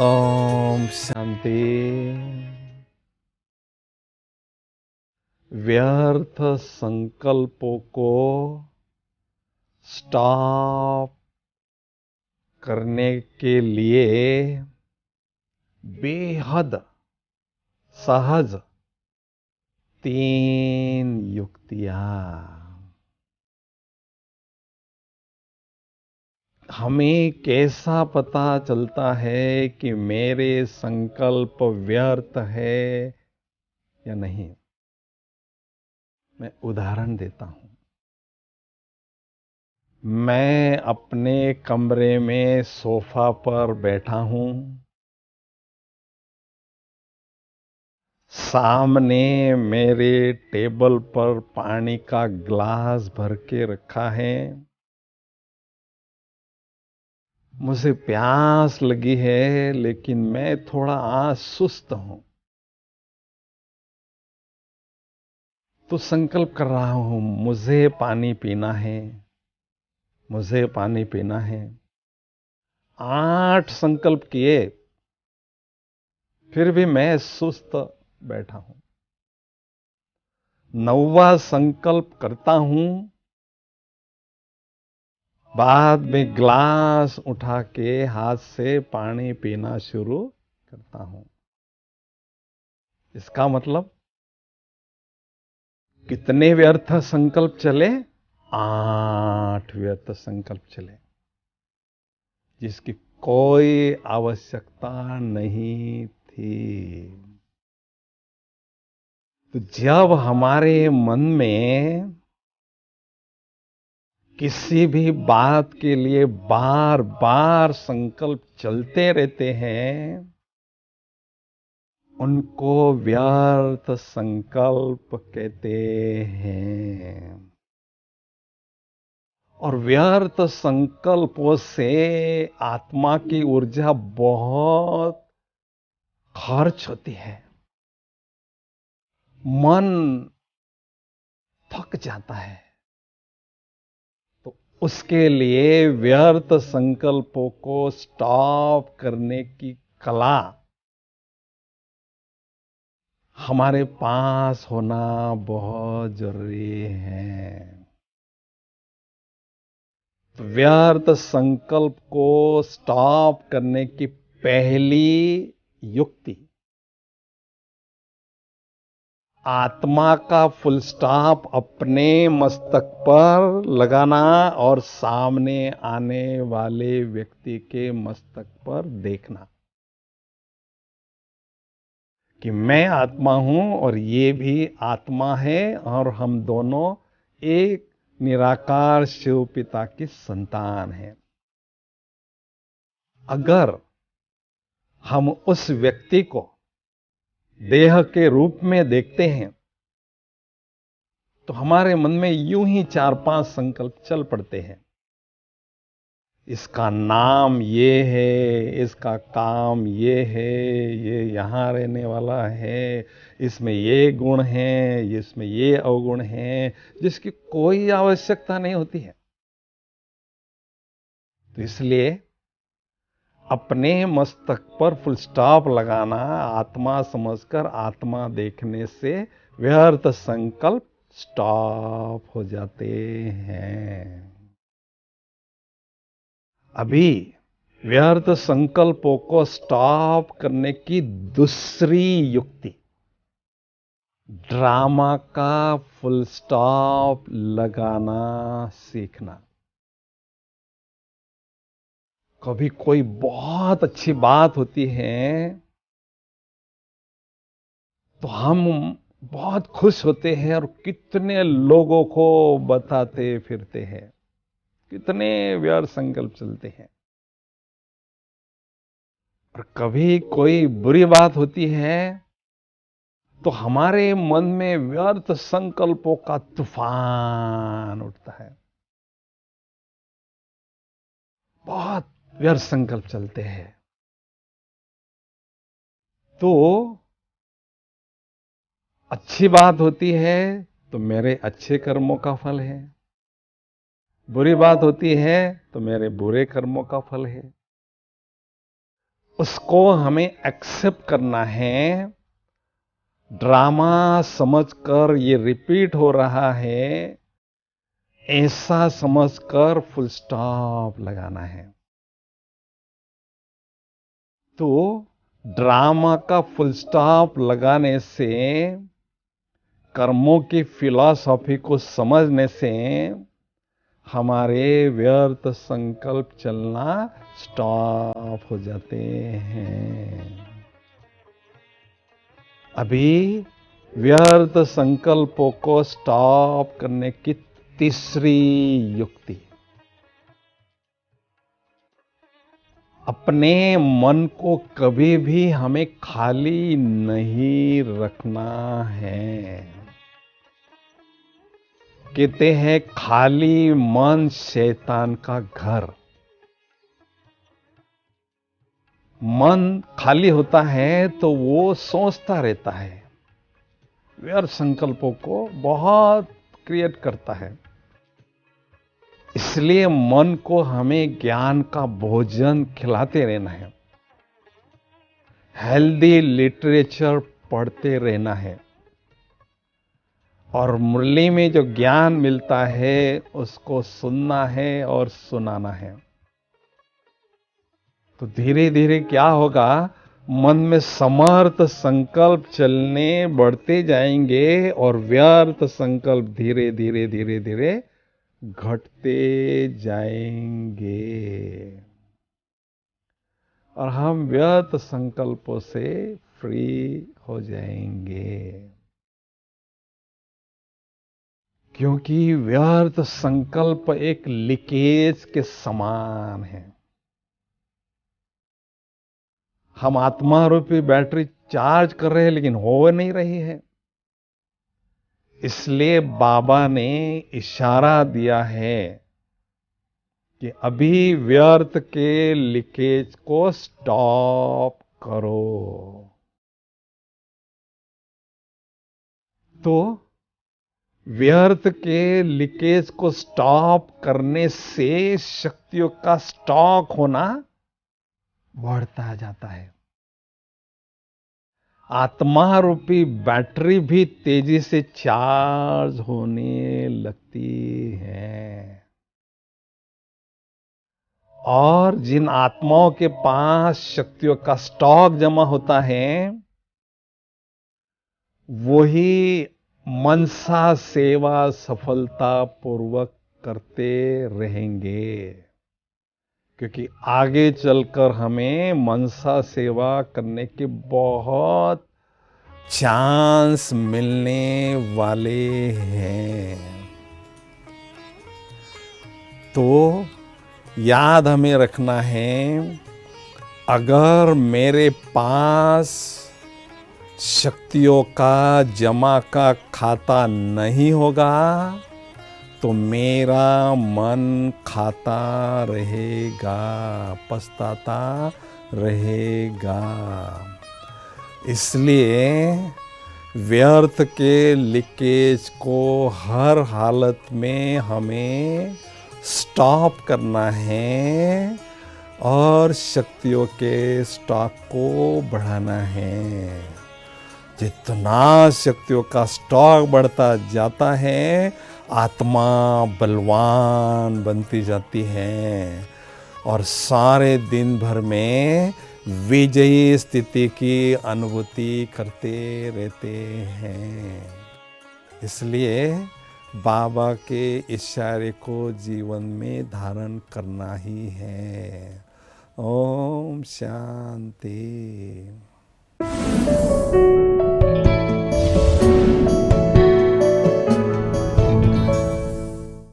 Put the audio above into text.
ओम शांति। व्यर्थ संकल्पों को स्टॉप करने के लिए बेहद सहज 3 युक्तियां। हमें कैसा पता चलता है कि मेरे संकल्प व्यर्थ है या नहीं? मैं उदाहरण देता हूं। मैं अपने कमरे में सोफा पर बैठा हूं। सामने मेरे टेबल पर पानी का ग्लास भर के रखा है। मुझे प्यास लगी है, लेकिन मैं थोड़ा आज सुस्त हूं। तो संकल्प कर रहा हूं, मुझे पानी पीना है, मुझे पानी पीना है। 8 संकल्प किए, फिर भी मैं सुस्त बैठा हूं। 9वां संकल्प करता हूं, बाद में ग्लास उठा के हाथ से पानी पीना शुरू करता हूं। इसका मतलब कितने व्यर्थ संकल्प चले? 8 व्यर्थ संकल्प चले, जिसकी कोई आवश्यकता नहीं थी। तो जब हमारे मन में किसी भी बात के लिए बार बार संकल्प चलते रहते हैं, उनको व्यर्थ संकल्प कहते हैं। और व्यर्थ संकल्पों से आत्मा की ऊर्जा बहुत खर्च होती है। मन थक जाता है। तो उसके लिए व्यर्थ संकल्पों को स्टॉप करने की कला हमारे पास होना बहुत जरूरी है। तो व्यर्थ संकल्प को स्टॉप करने की पहली युक्ति, आत्मा का फुल स्टॉप अपने मस्तक पर लगाना और सामने आने वाले व्यक्ति के मस्तक पर देखना कि मैं आत्मा हूं और ये भी आत्मा है, और हम दोनों एक निराकार शिव पिता की संतान हैं। अगर हम उस व्यक्ति को देह के रूप में देखते हैं, तो हमारे मन में यूं ही 4-5 संकल्प चल पड़ते हैं। इसका नाम ये है, इसका काम ये है, ये यहां रहने वाला है, इसमें ये गुण हैं, इसमें ये अवगुण हैं, जिसकी कोई आवश्यकता नहीं होती है। तो इसलिए अपने मस्तक पर फुल स्टॉप लगाना, आत्मा समझकर आत्मा देखने से व्यर्थ संकल्प स्टॉप हो जाते हैं। अभी व्यर्थ संकल्पों को स्टॉप करने की दूसरी युक्ति, ड्रामा का फुल स्टॉप लगाना सीखना। कभी कोई बहुत अच्छी बात होती है तो हम बहुत खुश होते हैं और कितने लोगों को बताते फिरते हैं, कितने व्यर्थ संकल्प चलते हैं। और कभी कोई बुरी बात होती है तो हमारे मन में व्यर्थ संकल्पों का तूफान उठता है। बहुत व्यर्थ संकल्प चलते हैं। तो अच्छी बात होती है तो मेरे अच्छे कर्मों का फल है, बुरी बात होती है तो मेरे बुरे कर्मों का फल है, उसको हमें एक्सेप्ट करना है। ड्रामा समझकर ये रिपीट हो रहा है, ऐसा समझकर फुल स्टॉप लगाना है। तो ड्रामा का फुल स्टॉप लगाने से, कर्मों की फिलॉसफी को समझने से हमारे व्यर्थ संकल्प चलना स्टॉप हो जाते हैं। अभी व्यर्थ संकल्पों को स्टॉप करने की तीसरी युक्ति, अपने मन को कभी भी हमें खाली नहीं रखना है। कहते हैं खाली मन शैतान का घर। मन खाली होता है तो वो सोचता रहता है, व्यर्थ संकल्पों को बहुत क्रिएट करता है। इसलिए मन को हमें ज्ञान का भोजन खिलाते रहना है, हेल्दी लिटरेचर पढ़ते रहना है, और मुरली में जो ज्ञान मिलता है उसको सुनना है और सुनाना है। तो धीरे धीरे क्या होगा, मन में समर्थ संकल्प चलने बढ़ते जाएंगे और व्यर्थ संकल्प धीरे धीरे धीरे धीरे घटते जाएंगे, और हम व्यर्थ संकल्पों से फ्री हो जाएंगे। क्योंकि व्यर्थ संकल्प एक लीकेज के समान है। हम आत्मा रूपी बैटरी चार्ज कर रहे हैं लेकिन हो नहीं रही है। इसलिए बाबा ने इशारा दिया है कि अभी व्यर्थ के लीकेज को स्टॉप करो। तो व्यर्थ के लीकेज को स्टॉप करने से शक्तियों का स्टॉक होना बढ़ता जाता है। आत्मा रूपी बैटरी भी तेजी से चार्ज होने लगती है, और जिन आत्माओं के पास शक्तियों का स्टॉक जमा होता है वही मनसा सेवा सफलता पूर्वक करते रहेंगे। क्योंकि आगे चलकर हमें मनसा सेवा करने के बहुत चांस मिलने वाले हैं। तो याद हमें रखना है, अगर मेरे पास शक्तियों का जमा का खाता नहीं होगा तो मेरा मन खाता रहेगा, पछताता रहेगा। इसलिए व्यर्थ के लीकेज को हर हालत में हमें स्टॉप करना है और शक्तियों के स्टॉक को बढ़ाना है। जितना शक्तियों का स्टॉक बढ़ता जाता है, आत्मा बलवान बनती जाती है और सारे दिन भर में विजयी स्थिति की अनुभूति करते रहते हैं। इसलिए बाबा के इशारे को जीवन में धारण करना ही है। ओम शांति।